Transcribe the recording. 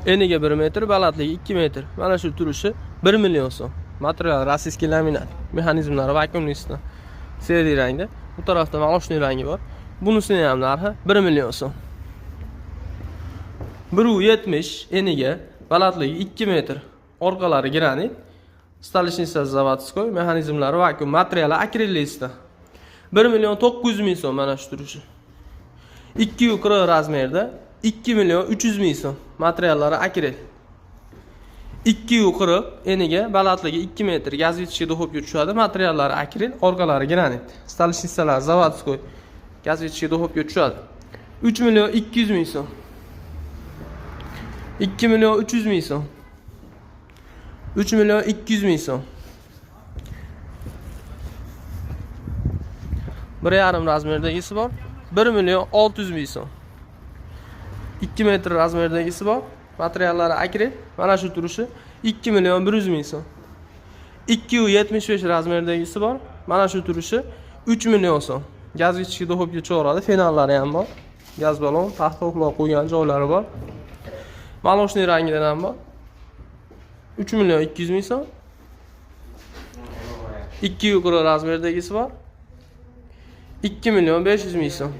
Eniga 1 metr, balandligi 2 metr. Mana shu turishi 1 million so'm. Material rossiyskiy laminat. Mexanizmlari vakuumli sistem. Seri rangda. Bu tarafda молочный rangi bor. Bunisining ham narxi 1 million so'm. 1.70 eniga, balandligi 2 metr. Orqalari granit. Stolishnica zavodskoy, mexanizmlari vakuum, materiali akril sistem. 1 million 900 ming so'm mana shu turishi. 2.40 razmerda 2 million 300 ming so'm. Materiallari akril. 2.40 eniga, balandligi 2 metr. Gaz yutishga do'xobga tushadi. Materiallari akril, orqalari granit. Stolishnisalar zavodskoy. Gaz yutishga do'xobga tushadi. 3 million 200 ming so'm. 2 million 300 ming so'm. 3 million 200 ming so'm. 1,5 razmerdagisi bor. 1 million 600 ming so'm. 2 metr razmerdagisi bor. Materiallari akril. Mana shu turishi 2 million 100 ming so'm. 2.75 razmerdagisi bor. Mana shu turishi 3 million so'm. Gaz yutishga do'xobga chiqaradi. Fenallari ham bor. Gaz balon, taxta uxlab qo'ygan joylari bor. Молочный rangidan ham bor. 3 million 200 ming so'm. 2.40 razmerdagisi bor. 2 million 500 ming so'm.